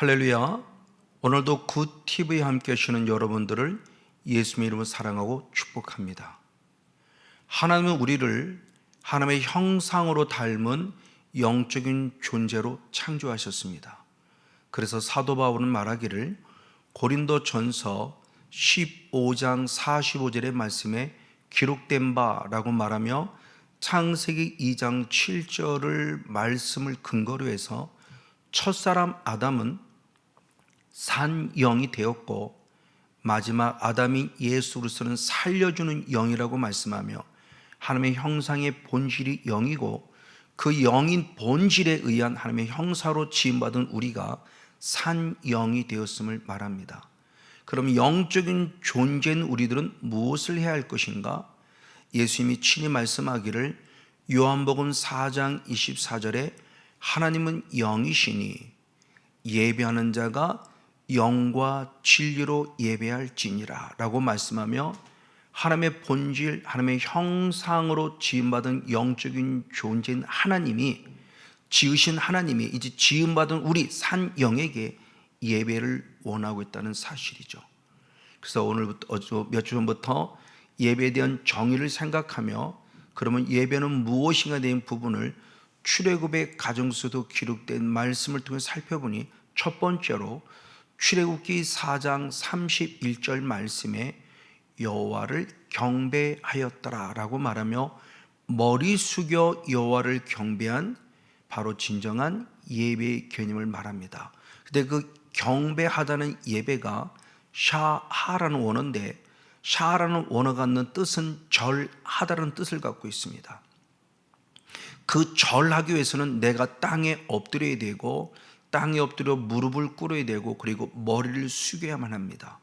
할렐루야. 오늘도 굿TV에 함께 하시는 여러분들을 예수님의 이름으로 사랑하고 축복합니다. 하나님은 우리를 하나님의 형상으로 닮은 영적인 존재로 창조하셨습니다. 그래서 사도 바울은 말하기를 고린도전서 15장 45절의 말씀에 기록된 바라고 말하며 창세기 2장 7절을 말씀을 근거로 해서 첫사람 아담은 산 영이 되었고 마지막 아담인 예수 그리스도는 살려주는 영이라고 말씀하며 하나님의 형상의 본질이 영이고 그 영인 본질에 의한 하나님의 형사로 지음받은 우리가 산 영이 되었음을 말합니다. 그럼 영적인 존재인 우리들은 무엇을 해야 할 것인가? 예수님이 친히 말씀하기를 요한복음 4장 24절에 하나님은 영이시니 예배하는 자가 영과 진리로 예배할지니라 라고 말씀하며 하나님의 본질, 하나님의 형상으로 지음받은 영적인 존재인 하나님이 지으신 하나님이 이제 지음받은 우리 산 영에게 예배를 원하고 있다는 사실이죠. 그래서 오늘부터 몇 주 전부터 예배에 대한 정의를 생각하며 그러면 예배는 무엇인가 된 부분을 출애굽의 가정수도 기록된 말씀을 통해 살펴보니 첫 번째로 출애굽기 4장 31절 말씀에 여호와를 경배하였더라 라고 말하며 머리 숙여 여호와를 경배한 바로 진정한 예배의 개념을 말합니다. 근데 그 경배하다는 예배가 샤하라는 원어인데 샤라는 원어가 갖는 뜻은 절하다는 뜻을 갖고 있습니다. 그 절하기 위해서는 내가 땅에 엎드려야 되고 땅에 엎드려 무릎을 꿇어야 되고 그리고 머리를 숙여야만 합니다.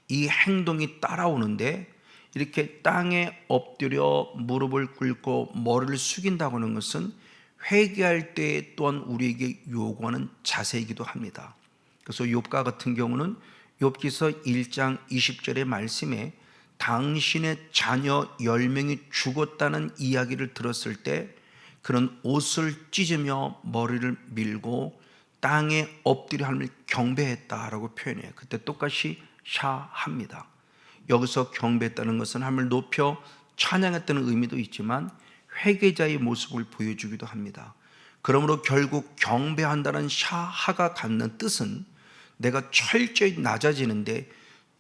이 행동이 따라오는데 이렇게 땅에 엎드려 무릎을 꿇고 머리를 숙인다고 하는 것은 회개할 때 또한 우리에게 요구하는 자세이기도 합니다. 그래서 욥과 같은 경우는 욥기서 1장 20절의 말씀에 당신의 자녀 10명이 죽었다는 이야기를 들었을 때 그는 옷을 찢으며 머리를 밀고 땅에 엎드려 하나님을 경배했다라고 표현해요. 그때 똑같이 샤합니다. 여기서 경배했다는 것은 하나님을 높여 찬양했다는 의미도 있지만 회개자의 모습을 보여주기도 합니다. 그러므로 결국 경배한다는 샤하가 갖는 뜻은 내가 철저히 낮아지는데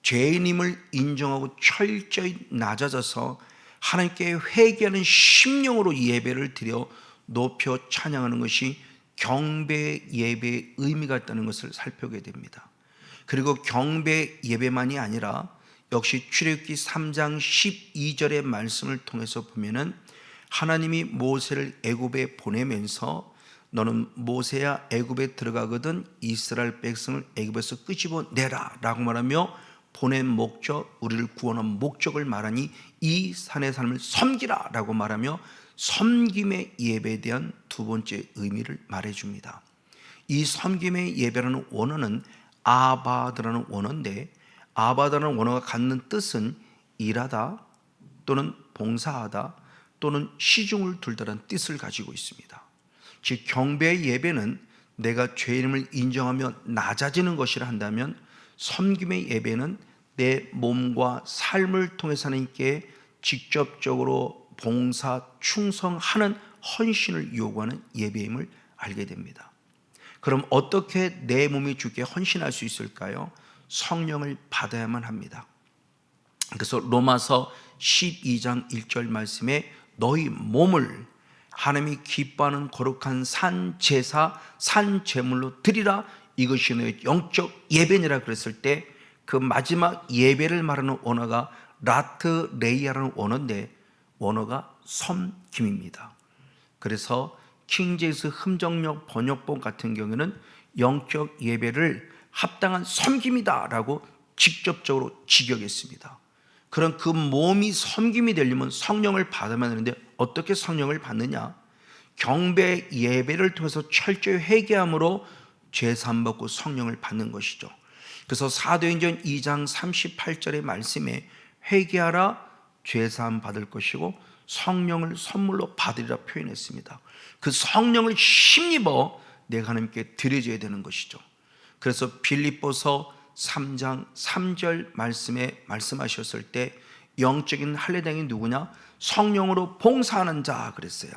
죄인임을 인정하고 철저히 낮아져서 하나님께 회개하는 심령으로 예배를 드려 높여 찬양하는 것이 경배 예배의 의미가 있다는 것을 살펴보게 됩니다. 그리고 경배 예배만이 아니라 역시 출애굽기 3장 12절의 말씀을 통해서 보면은 하나님이 모세를 애굽에 보내면서 너는 모세야 애굽에 들어가거든 이스라엘 백성을 애굽에서 끄집어내라 라고 말하며 보낸 목적, 우리를 구원한 목적을 말하니 이 산의 삶을 섬기라 라고 말하며 섬김의 예배에 대한 두 번째 의미를 말해줍니다. 이 섬김의 예배라는 원어는 아바드라는 원어인데 아바드라는 원어가 갖는 뜻은 일하다 또는 봉사하다 또는 시중을 둘다라는 뜻을 가지고 있습니다. 즉 경배의 예배는 내가 죄인임을 인정하며 낮아지는 것이라 한다면 섬김의 예배는 내 몸과 삶을 통해서 하나님께 직접적으로 봉사, 충성하는 헌신을 요구하는 예배임을 알게 됩니다. 그럼 어떻게 내 몸이 주께 헌신할 수 있을까요? 성령을 받아야만 합니다. 그래서 로마서 12장 1절 말씀에 너희 몸을 하나님이 기뻐하는 거룩한 산 제사, 산 제물로 드리라 이것이 너희 영적 예배니라 그랬을 때 그 마지막 예배를 말하는 원어가 라트레이아라는 원어인데 원어가 섬김입니다. 그래서 킹제임스 흠정역 번역본 같은 경우에는 영적 예배를 합당한 섬김이다 라고 직접적으로 직역했습니다. 그런 그 몸이 섬김이 되려면 성령을 받아야 되는데 어떻게 성령을 받느냐? 경배 예배를 통해서 철저히 회개함으로 죄 사함 받고 성령을 받는 것이죠. 그래서 사도행전 2장 38절의 말씀에 회개하라 죄 사함 받을 것이고 성령을 선물로 받으리라 표현했습니다. 그 성령을 힘입어 내가 하나님께 드려져야 되는 것이죠. 그래서 빌립보서 3장 3절 말씀에 말씀하셨을 때 영적인 할례당이 누구냐? 성령으로 봉사하는 자 그랬어요.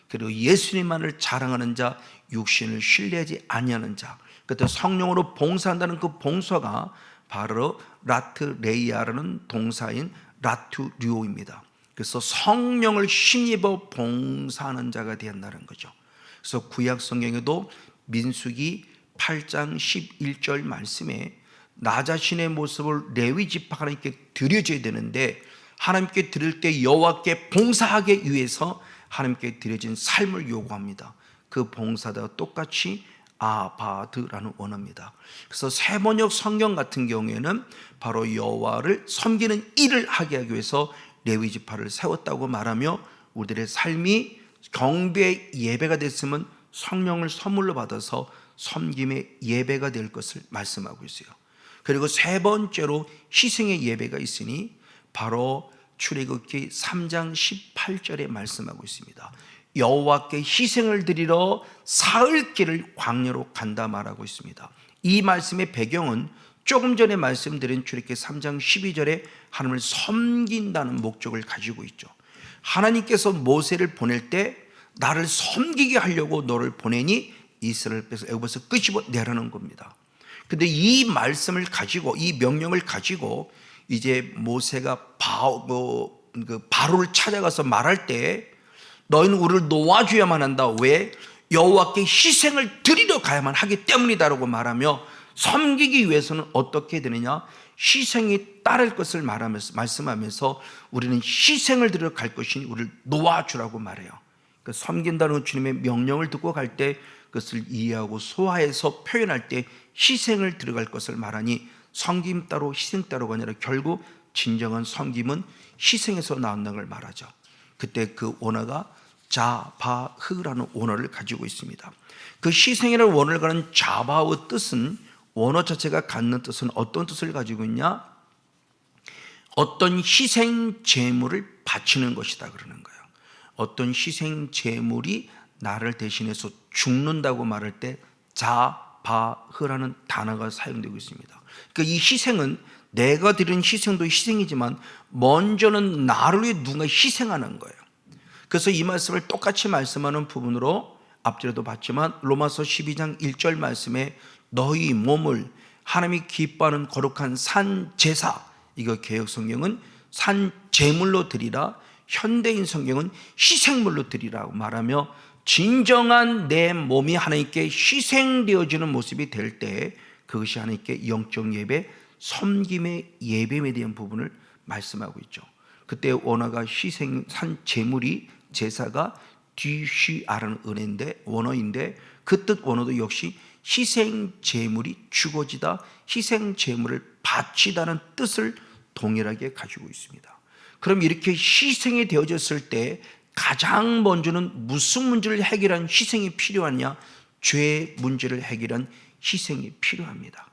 그리고 예수님만을 자랑하는 자, 육신을 신뢰하지 아니하는 자. 그때 성령으로 봉사한다는 그 봉사가 바로 라트레이아라는 동사인 라투류오입니다. 그래서 성령을 힘입어 봉사하는 자가 되었다는 거죠. 그래서 구약 성경에도 민수기 8장 11절 말씀에 나 자신의 모습을 레위 지파 하나님께 드려져야 되는데 하나님께 드릴 때 여호와께 봉사하기 위해서 하나님께 드려진 삶을 요구합니다. 그 봉사가 똑같이 아바드라는 원어입니다. 그래서 세번역 성경 같은 경우에는 바로 여호와를 섬기는 일을 하게 하기 위해서 레위 지파를 세웠다고 말하며 우리들의 삶이 경배의 예배가 됐으면 성령을 선물로 받아서 섬김의 예배가 될 것을 말씀하고 있어요. 그리고 세 번째로 희생의 예배가 있으니 바로 출애굽기 3장 18절에 말씀하고 있습니다. 여호와께 희생을 드리러 사흘 길을 광야로 간다 말하고 있습니다. 이 말씀의 배경은 조금 전에 말씀드린 출애굽기 3장 12절에 하나님을 섬긴다는 목적을 가지고 있죠. 하나님께서 모세를 보낼 때 나를 섬기게 하려고 너를 보내니 이스라엘 빼서 애굽에서 끄집어 내라는 겁니다. 근데 이 말씀을 가지고 이 명령을 가지고 이제 모세가 바로를 찾아가서 말할 때 너희는 우리를 놓아줘야만 한다. 왜? 여호와께 희생을 드리러 가야만 하기 때문이다라고 말하며 섬기기 위해서는 어떻게 되느냐? 희생이 따를 것을 말씀하면서 우리는 희생을 드리러 갈 것이니 우리를 놓아주라고 말해요. 그러니까 섬긴다는 주님의 명령을 듣고 갈 때 그것을 이해하고 소화해서 표현할 때 희생을 들어갈 것을 말하니 섬김 따로 희생 따로가 아니라 결국 진정한 섬김은 희생에서 나온다는 걸 말하죠. 그때 그 원어가 자바흐라는 원어를 가지고 있습니다. 그 희생이라는 원어를 가는 자바의 뜻은 원어 자체가 갖는 뜻은 어떤 뜻을 가지고 있냐? 어떤 희생 제물을 바치는 것이다 그러는 거예요. 어떤 희생 제물이 나를 대신해서 죽는다고 말할 때 자바흐라는 단어가 사용되고 있습니다. 그러니까 이 희생은 내가 드린 희생도 희생이지만 먼저는 나를 위해 누군가 희생하는 거예요. 그래서 이 말씀을 똑같이 말씀하는 부분으로 앞전에도 봤지만 로마서 12장 1절 말씀에 너희 몸을 하나님이 기뻐하는 거룩한 산 제사, 이거 개역 성경은 산 제물로 드리라, 현대인 성경은 희생물로 드리라고 말하며 진정한 내 몸이 하나님께 희생되어지는 모습이 될 때 그것이 하나님께 영적 예배, 섬김의 예배에 대한 부분을 말씀하고 있죠. 그때 원어가 희생 산 제물이 제사가 뒤쉬아라는 원어인데 그 뜻 원어도 역시 희생 제물이 죽어지다, 희생 제물을 바치다는 뜻을 동일하게 가지고 있습니다. 그럼 이렇게 희생이 되어졌을 때 가장 먼저는 무슨 문제를 해결한 희생이 필요하냐? 죄의 문제를 해결한 희생이 필요합니다.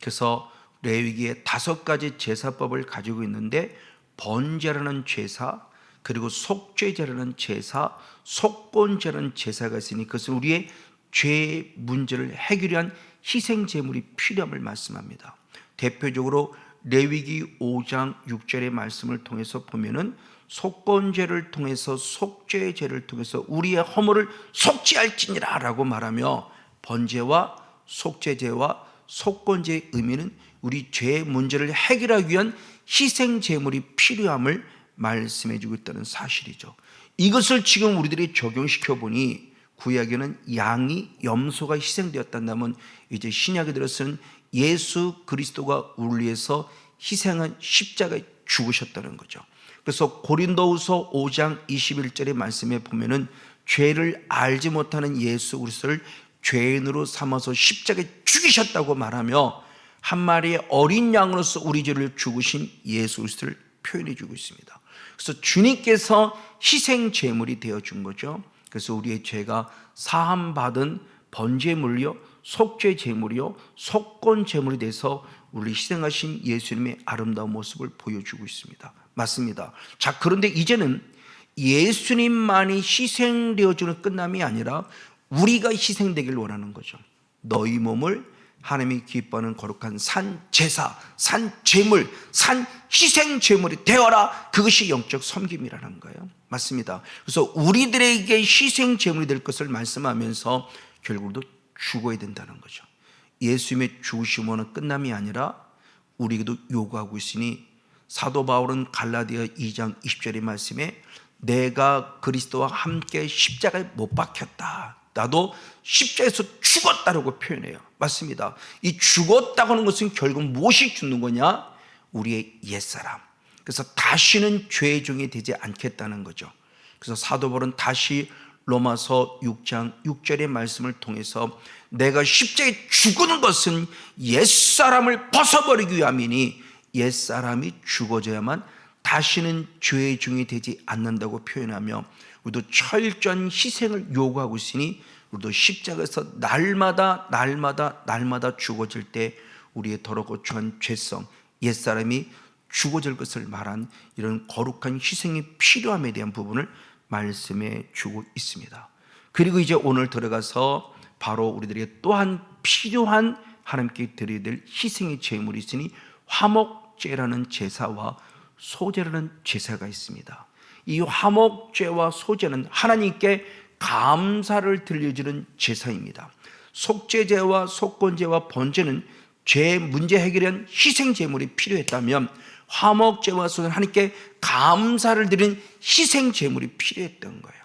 그래서 레위기에 5가지 제사법을 가지고 있는데 번제라는 제사, 그리고 속죄제라는 제사, 속건제라는 제사가 있으니 그것은 우리의 죄의 문제를 해결한 희생 제물이 필요함을 말씀합니다. 대표적으로 레위기 5장 6절의 말씀을 통해서 보면은 속건제를 통해서 속죄제를 통해서 우리의 허물을 속죄할지니라 라고 말하며 번제와 속죄제와 속건제의 의미는 우리 죄의 문제를 해결하기 위한 희생 제물이 필요함을 말씀해 주고 있다는 사실이죠. 이것을 지금 우리들이 적용시켜 보니 구약에는 양이 염소가 희생되었다면 이제 신약에 들어서는 예수 그리스도가 우리를 위해서 희생한 십자가에 죽으셨다는 거죠. 그래서 고린도후서 5장 21절의 말씀에 보면은 죄를 알지 못하는 예수 그리스도를 죄인으로 삼아서 십자가에 죽이셨다고 말하며 한 마리의 어린 양으로서 우리 죄를 죽으신 예수 그리스도를 표현해 주고 있습니다. 그래서 주님께서 희생 제물이 되어 준 거죠. 그래서 우리의 죄가 사함 받은 번제물이요, 속죄 제물이요, 속건 제물이 돼서 우리 희생하신 예수님의 아름다운 모습을 보여주고 있습니다. 맞습니다. 자, 그런데 이제는 예수님만이 희생되어주는 끝남이 아니라 우리가 희생되길 원하는 거죠. 너희 몸을 하나님이 기뻐하는 거룩한 산 제사, 산 제물, 산 희생 제물이 되어라. 그것이 영적 섬김이라는 거예요. 맞습니다. 그래서 우리들에게 희생 제물이 될 것을 말씀하면서 결국도 죽어야 된다는 거죠. 예수님의 죽으심으로는 끝남이 아니라 우리에게도 요구하고 있으니, 사도 바울은 갈라디아 2장 20절의 말씀에 내가 그리스도와 함께 십자가에 못 박혔다, 나도 십자가에서 죽었다라고 표현해요. 맞습니다. 이 죽었다고 하는 것은 결국 무엇이 죽는 거냐? 우리의 옛사람. 그래서 다시는 죄의 종이 되지 않겠다는 거죠. 그래서 사도 바울은 다시 로마서 6장 6절의 말씀을 통해서 내가 십자가에 죽은 것은 옛사람을 벗어버리기 위함이니 옛사람이 죽어져야만 다시는 죄의 종이 되지 않는다고 표현하며, 우리도 철저한 희생을 요구하고 있으니 우리도 십자가에서 날마다 죽어질 때 우리의 더럽고 추한 죄성, 옛사람이 죽어질 것을 말한 이런 거룩한 희생이 필요함에 대한 부분을 말씀해 주고 있습니다. 그리고 이제 오늘 들어가서 바로 우리들에게 또한 필요한 하나님께 드려야 될 희생의 제물이 있으니 화목제라는 제사와 소제라는 제사가 있습니다. 이 화목제와 소제는 하나님께 감사를 들려주는 제사입니다. 속죄제와 속건제와 번제는 죄 문제 해결에 대한 희생 제물이 필요했다면, 화목제와 소제는 하나님께 감사를 드리는 희생 제물이 필요했던 거예요.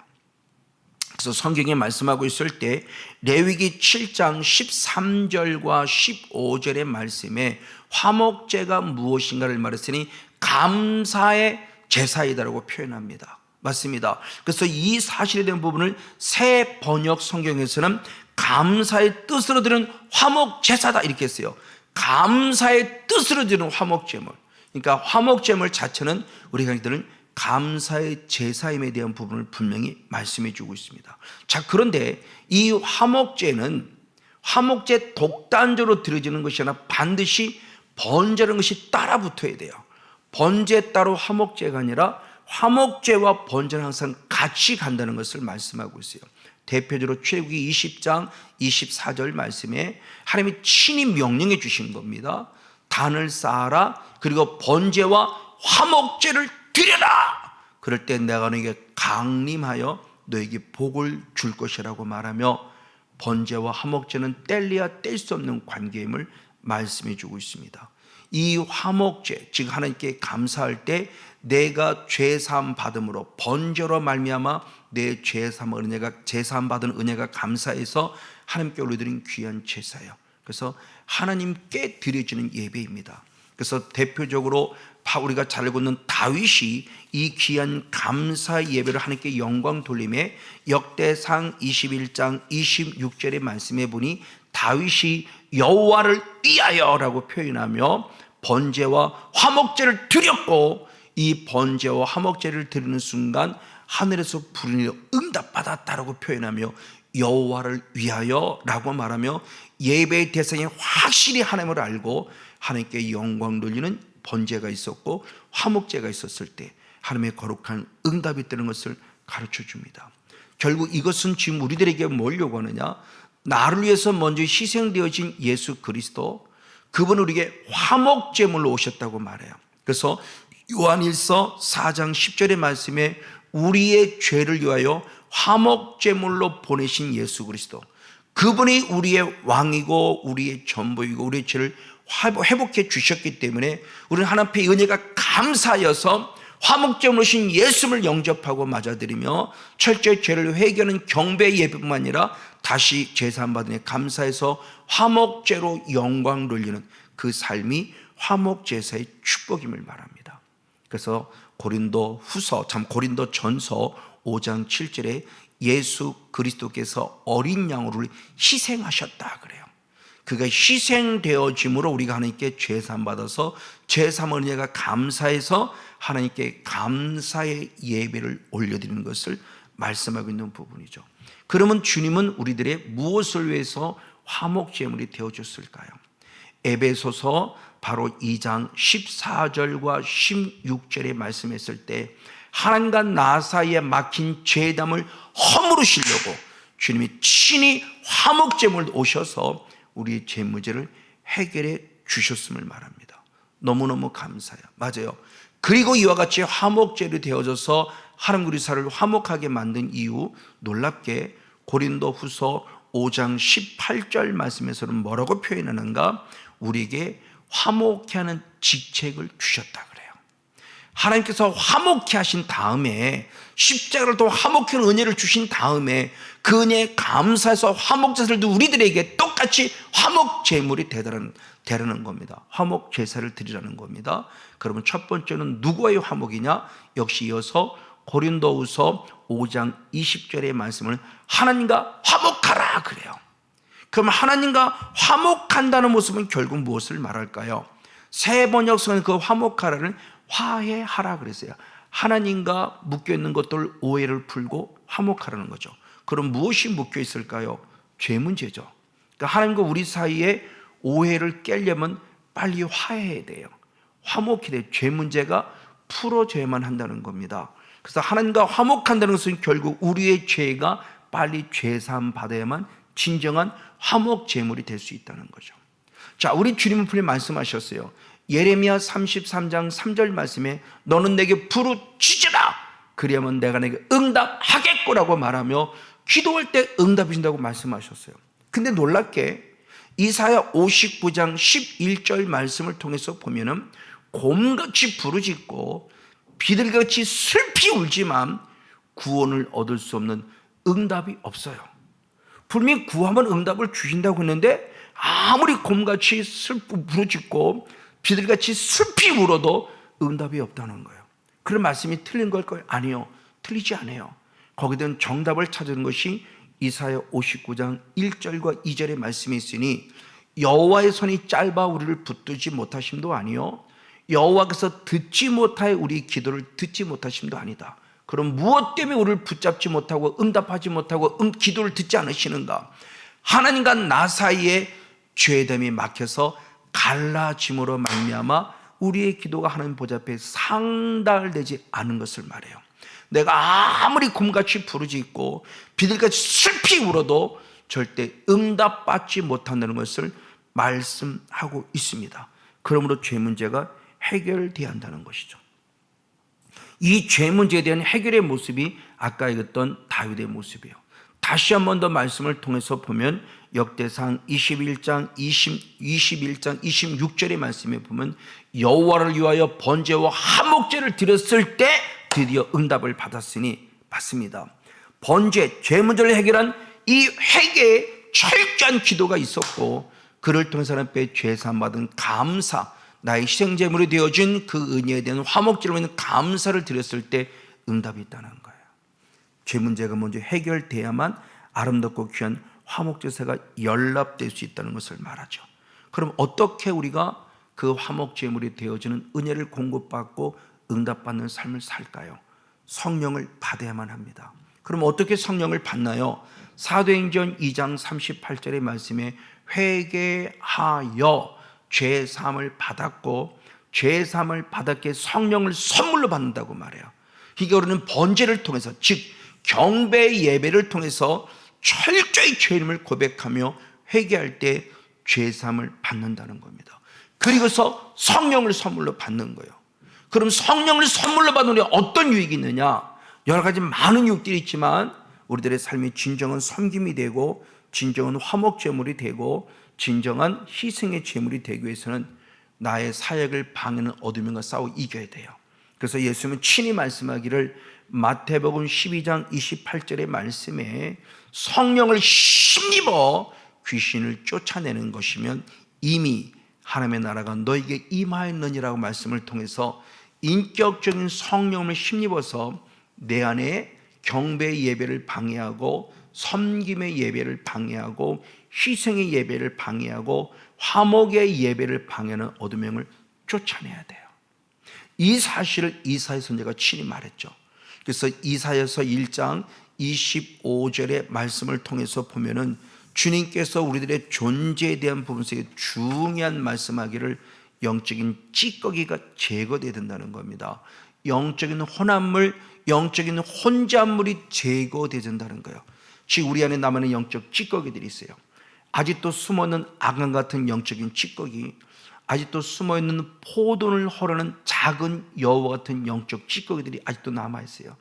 그래서 성경에 말씀하고 있을 때 레위기 7장 13절과 15절의 말씀에 화목제가 무엇인가를 말했으니 감사의 제사이다라고 표현합니다. 맞습니다. 그래서 이 사실에 대한 부분을 새 번역 성경에서는 감사의 뜻으로 드리는 화목제사다 이렇게 했어요. 감사의 뜻으로 드리는 화목제물. 그러니까 화목제물 자체는 우리가 들은 감사의 제사임에 대한 부분을 분명히 말씀해 주고 있습니다. 자, 그런데 이 화목제는 화목제 독단적으로 드려지는 것이 아니라 반드시 번제라는 것이 따라 붙어야 돼요. 번제 따로 화목제가 아니라 화목제와 번제는 항상 같이 간다는 것을 말씀하고 있어요. 대표적으로 출애굽기 20장 24절 말씀에 하나님이 친히 명령해 주신 겁니다. 단을 쌓아라, 그리고 번제와 화목제를 드려라. 그럴 때 내가 너에게 강림하여 너에게 복을 줄 것이라고 말하며, 번제와 화목제는 뗄래야 뗄 수 없는 관계임을 말씀해 주고 있습니다. 이 화목제, 즉 하나님께 감사할 때 내가 죄사함 받음으로 번제로 말미암아 내 죄사함 은혜가, 제사함 받은 은혜가 감사해서 하나님께 올려드린 귀한 제사예요. 그래서 하나님께 드려지는 예배입니다. 그래서 대표적으로 우리가 잘 알고 있는 다윗이 이 귀한 감사 예배를 하나님께 영광 돌림에 역대상 21장 26절의 말씀해 보니 다윗이 여호와를 위하여라고 표현하며 번제와 화목제를 드렸고, 이 번제와 화목제를 드리는 순간 하늘에서 부르짖어 응답받았다라고 표현하며 여호와를 위하여라고 말하며 예배의 대상이 확실히 하나님을 알고 하나님께 영광 돌리는 번제가 있었고 화목제가 있었을 때 하나님의 거룩한 응답이 있다는 것을 가르쳐 줍니다. 결국 이것은 지금 우리들에게 뭘 요구하느냐? 나를 위해서 먼저 희생되어진 예수 그리스도, 그분은 우리에게 화목제물로 오셨다고 말해요. 그래서 요한일서 4장 10절의 말씀에 우리의 죄를 위하여 화목제물로 보내신 예수 그리스도, 그분이 우리의 왕이고 우리의 전부이고 우리의 죄를 회복해 주셨기 때문에 우리는 하나님 앞에 은혜가 감사하여서 화목제물로 오신 예수를 영접하고 맞아들이며 철저히 죄를 회개하는 경배 예배뿐만 아니라 다시 제사함 받으니 감사해서 화목제로 영광 돌리는 그 삶이 화목제사의 축복임을 말합니다. 그래서 고린도 전서 5장 7절에 예수 그리스도께서 어린 양으로 희생하셨다 그래요. 그가 희생되어짐으로 우리가 하나님께 제사함 받아서 제사함 은혜가 감사해서 하나님께 감사의 예배를 올려드리는 것을 말씀하고 있는 부분이죠. 그러면 주님은 우리들의 무엇을 위해서 화목제물이 되어줬을까요? 에베소서 바로 2장 14절과 16절에 말씀했을 때 하나님과 나 사이에 막힌 죄담을 허물으시려고 주님이 친히 화목제물을 오셔서 우리의 죄 문제를 해결해 주셨음을 말합니다. 너무너무 감사해요. 맞아요. 그리고 이와 같이 화목제로 되어져서 하나님 우리 사를 화목하게 만든 이유, 놀랍게 고린도후서 5장 18절 말씀에서는 뭐라고 표현하는가? 우리에게 화목케 하는 직책을 주셨다 그래요. 하나님께서 화목케 하신 다음에, 십자가를 통해 화목케 하는 은혜를 주신 다음에 그 은혜에 감사해서 화목제사를 우리들에게 똑같이 화목제물이 되라는 겁니다. 화목제사를 드리라는 겁니다. 그러면 첫 번째는 누구와의 화목이냐? 역시 이어서 고린도후서 5장 20절의 말씀을 하나님과 화목하라 그래요. 그럼 하나님과 화목한다는 모습은 결국 무엇을 말할까요? 새 번역성은 그 화목하라를 화해하라 그랬어요. 하나님과 묶여있는 것들 오해를 풀고 화목하라는 거죠. 그럼 무엇이 묶여 있을까요? 죄 문제죠. 그러니까 하나님과 우리 사이에 오해를 깨려면 빨리 화해해야 돼요. 화목해야 돼요. 죄 문제가 풀어져야만 한다는 겁니다. 그래서 하나님과 화목한다는 것은 결국 우리의 죄가 빨리 죄사함 받아야만 진정한 화목 제물이 될 수 있다는 거죠. 자, 우리 주님은 분명히 말씀하셨어요. 예레미야 33장 3절 말씀에 너는 내게 부르짖으라 그리하면 내가 내게 응답하겠구라고 말하며 기도할 때 응답해 준다고 말씀하셨어요. 근데 놀랍게 이사야 59장 11절 말씀을 통해서 보면은 곰같이 부르짖고 비둘기같이 슬피 울지만 구원을 얻을 수 없는 응답이 없어요. 분명히 구하면 응답을 주신다고 했는데 아무리 곰같이 슬프고 부르짖고 비둘기같이 슬피 울어도 응답이 없다는 거예요. 그런 말씀이 틀린 걸까요? 아니요, 틀리지 않아요. 거기든 정답을 찾은 것이 이사야 59장 1절과 2절의 말씀이 있으니 여호와의 손이 짧아 우리를 붙들지 못하심도 아니요 여호와께서 듣지 못하여 우리 기도를 듣지 못하심도 아니다. 그럼 무엇 때문에 우리를 붙잡지 못하고 응답하지 못하고 기도를 듣지 않으시는가? 하나님과 나 사이에 죄됨이 막혀서 갈라짐으로 말미암아 우리의 기도가 하나님 보좌 앞에 상달되지 않은 것을 말해요. 내가 아무리 곰같이 부르짖고 비둘기같이 슬피 울어도 절대 응답받지 못한다는 것을 말씀하고 있습니다. 그러므로 죄 문제가 해결돼야 한다는 것이죠. 이 죄 문제에 대한 해결의 모습이 아까 읽었던 다윗의 모습이에요. 다시 한 번 더 말씀을 통해서 보면 역대상 21장 26절의 말씀에 보면 여호와를 위하여 번제와 화목제를 드렸을 때 드디어 응답을 받았으니 맞습니다. 번제, 죄 문제를 해결한 이 회개에 철저한 기도가 있었고 그를 통해서 하나님 앞에 죄사함 받은 감사, 나의 희생제물이 되어진 그 은혜에 대한 화목제로 인한 감사를 드렸을 때 응답이 있다는 거예요. 죄 문제가 먼저 해결돼야만 아름답고 귀한 화목제사가 연락될 수 있다는 것을 말하죠. 그럼 어떻게 우리가 그 화목제물이 되어지는 은혜를 공급받고 응답받는 삶을 살까요? 성령을 받아야만 합니다. 그럼 어떻게 성령을 받나요? 사도행전 2장 38절의 말씀에 회개하여 죄사함을 받았고 죄사함을 받았기에 성령을 선물로 받는다고 말해요. 이게 우리는 번제를 통해서, 즉 경배 예배를 통해서 철저히 죄인임을 고백하며 회개할 때 죄사함을 받는다는 겁니다. 그리고서 성령을 선물로 받는 거예요. 그럼 성령을 선물로 받는 우리 어떤 유익이 있느냐? 여러 가지 많은 유익들이 있지만 우리들의 삶이 진정한 섬김이 되고 진정한 화목제물이 되고 진정한 희생의 제물이 되기 위해서는 나의 사역을 방해하는 어둠과 싸워 이겨야 돼요. 그래서 예수님은 친히 말씀하기를 마태복음 12장 28절의 말씀에 성령을 힘입어 귀신을 쫓아내는 것이면 이미 하나님의 나라가 너에게 임하였느니라고 말씀을 통해서 인격적인 성령을 힘입어서 내 안에 경배 예배를 방해하고 섬김의 예배를 방해하고 희생의 예배를 방해하고 화목의 예배를 방해하는 어둠의 영을 쫓아내야 돼요. 이 사실을 이사야 선지자가 친히 말했죠. 그래서 이사야서 1장 25절의 말씀을 통해서 보면은 주님께서 우리들의 존재에 대한 부분에서 중요한 말씀하기를 영적인 찌꺼기가 제거되어야 된다는 겁니다. 영적인 혼합물, 영적인 혼잡물이 제거되어야 된다는 거예요. 즉 우리 안에 남아있는 영적 찌꺼기들이 있어요. 아직도 숨어있는 아간 같은 영적인 찌꺼기, 아직도 숨어있는 포도를 허르는 작은 여우 같은 영적 찌꺼기들이 아직도 남아있어요.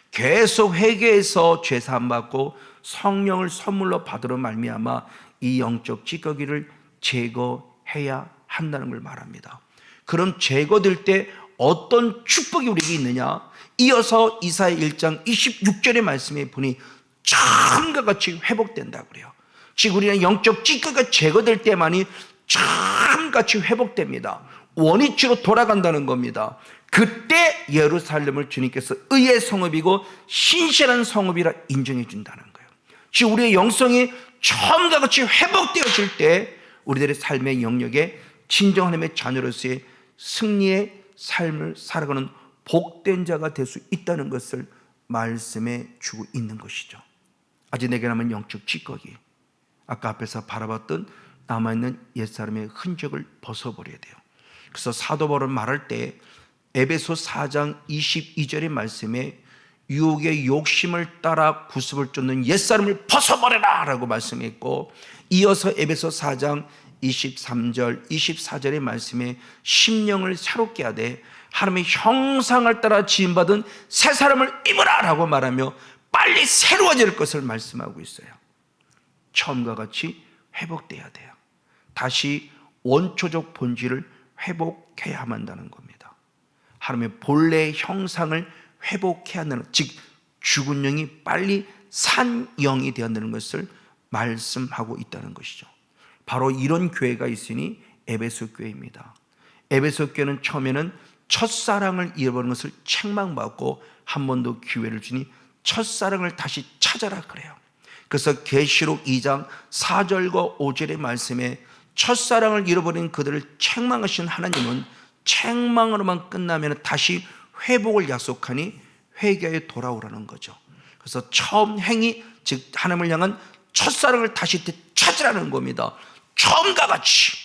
계속 회개해서 죄 사함 받고 성령을 선물로 받으러 말미암아 이 영적 찌꺼기를 제거해야 한다는 걸 말합니다. 그럼 제거될 때 어떤 축복이 우리에게 있느냐? 이어서 이사야 1장 26절의 말씀에 보니 처음과 같이 회복된다 그래요. 즉 우리는 영적 찌꺼기가 제거될 때만이 처음같이 회복됩니다. 원위치로 돌아간다는 겁니다. 그때 예루살렘을 주님께서 의의 성읍이고 신실한 성읍이라 인정해 준다는 거예요. 즉 우리의 영성이 처음과 같이 회복되어질 때 우리들의 삶의 영역에 진정 하나님의 자녀로서의 승리의 삶을 살아가는 복된 자가 될 수 있다는 것을 말씀해 주고 있는 것이죠. 아직 내게 남은 영적 찌꺼기, 아까 앞에서 바라봤던 남아있는 옛사람의 흔적을 벗어버려야 돼요. 그래서 사도 바울은 말할 때 에베소 4장 22절의 말씀에 유혹의 욕심을 따라 구습을 쫓는 옛사람을 벗어버려라 라고 말씀했고, 이어서 에베소 4장 23절 24절의 말씀에 심령을 새롭게 하되 하나님의 형상을 따라 지음받은 새 사람을 입으라 라고 말하며 빨리 새로워질 것을 말씀하고 있어요. 처음과 같이 회복돼야 돼요. 다시 원초적 본질을 회복해야만 한다는 겁니다. 하나님의 본래의 형상을 회복해야 한다는, 즉 죽은 영이 빨리 산 영이 되어야 한다는 것을 말씀하고 있다는 것이죠. 바로 이런 교회가 있으니 에베소 교회입니다. 에베소 교회는 처음에는 첫사랑을 잃어버린 것을 책망받고 한 번 더 기회를 주니 첫사랑을 다시 찾아라 그래요. 그래서 계시록 2장 4절과 5절의 말씀에 첫사랑을 잃어버린 그들을 책망하신 하나님은 책망으로만 끝나면 다시 회복을 약속하니 회개에 돌아오라는 거죠. 그래서 처음 행위, 즉 하나님을 향한 첫사랑을 다시 찾으라는 겁니다. 처음과 같이.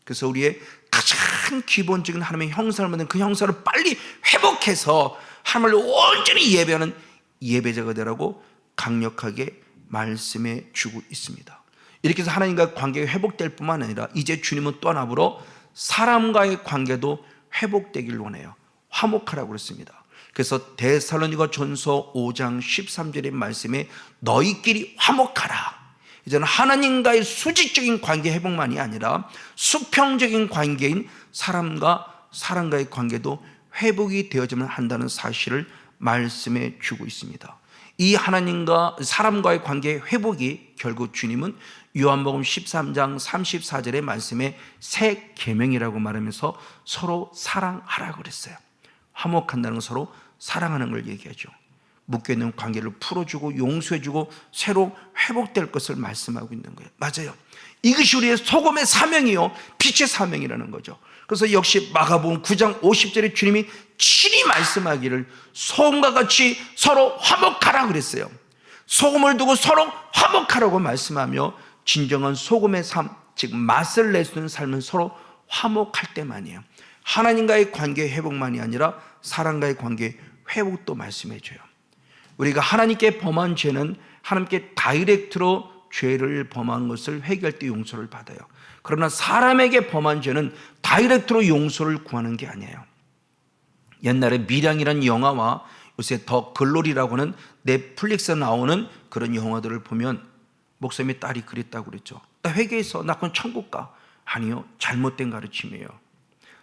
그래서 우리의 가장 기본적인 하나님의 형상을 받는 그 형상을 빨리 회복해서 하나님을 온전히 예배하는 예배자가 되라고 강력하게 말씀해 주고 있습니다. 이렇게 해서 하나님과 관계가 회복될 뿐만 아니라 이제 주님은 또 하나로 사람과의 관계도 회복되길 원해요. 화목하라고 그랬습니다. 그래서 데살로니가 전서 5장 13절의 말씀에 너희끼리 화목하라. 이제는 하나님과의 수직적인 관계 회복만이 아니라 수평적인 관계인 사람과 사람과의 관계도 회복이 되어야만 한다는 사실을 말씀해 주고 있습니다. 이 하나님과 사람과의 관계 회복이 결국 주님은 요한복음 13장 34절의 말씀에 새 계명이라고 말하면서 서로 사랑하라고 그랬어요. 화목한다는 건 서로 사랑하는 걸 얘기하죠. 묶여있는 관계를 풀어주고 용서해주고 새로 회복될 것을 말씀하고 있는 거예요. 맞아요. 이것이 우리의 소금의 사명이요 빛의 사명이라는 거죠. 그래서 역시 마가복음 9장 50절에 주님이 친히 말씀하기를 소금과 같이 서로 화목하라 그랬어요. 소금을 두고 서로 화목하라고 말씀하며 진정한 소금의 삶, 즉 맛을 낼 수 있는 삶은 서로 화목할 때만이에요. 하나님과의 관계 회복만이 아니라 사람과의 관계 회복도 말씀해줘요. 우리가 하나님께 범한 죄는 하나님께 다이렉트로 죄를 범한 것을 회개할 때 용서를 받아요. 그러나 사람에게 범한 죄는 다이렉트로 용서를 구하는 게 아니에요. 옛날에 미량이라는 영화와 요새 더 글로리라고 하는 넷플릭스에 나오는 그런 영화들을 보면 목사님의 딸이 그랬다고 그랬죠. 나 회개해서 나 그건 천국 가. 아니요, 잘못된 가르침이에요.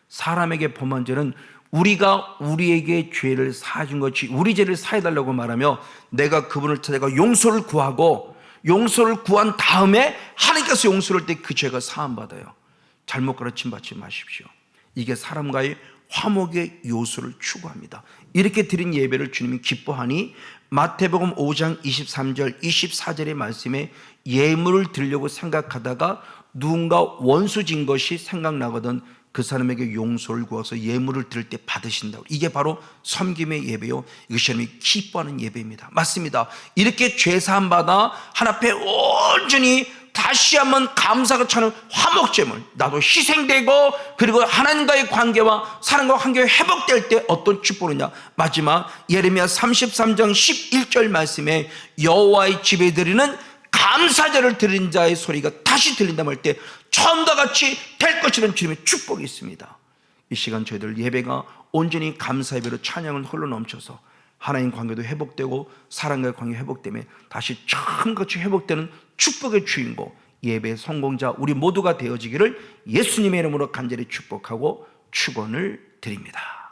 사람에게 범한 죄는 우리가 우리에게 죄를 사준 것이 우리 죄를 사해달라고 말하며 내가 그분을 찾아가 용서를 구하고 용서를 구한 다음에 하나님께서 용서를 할 때 그 죄가 사함받아요. 잘못 가르침 받지 마십시오. 이게 사람과의 화목의 요소를 추구합니다. 이렇게 드린 예배를 주님이 기뻐하니 마태복음 5장 23절 24절의 말씀에 예물을 드리려고 생각하다가 누군가 원수 진 것이 생각나거든 그 사람에게 용서를 구해서 예물을 드릴 때 받으신다고. 이게 바로 섬김의 예배요, 이것이 하나님이 기뻐하는 예배입니다. 맞습니다. 이렇게 죄사함 받아 하나님 앞에 온전히 다시 한번 감사가 차는 화목제물, 나도 희생되고 그리고 하나님과의 관계와 사람과 관계가 회복될 때 어떤 축복이냐, 마지막 예레미야 33장 11절 말씀에 여호와의 집에 드리는 감사절을 드린 자의 소리가 다시 들린다고 할 때 처음과 같이 될 것이라는 주님의 축복이 있습니다. 이 시간 저희들 예배가 온전히 감사 예배로 찬양을 홀로 넘쳐서 하나님 관계도 회복되고 사랑과의 관계 회복되며 다시 처음같이 회복되는 축복의 주인공, 예배의 성공자 우리 모두가 되어지기를 예수님의 이름으로 간절히 축복하고 축원을 드립니다.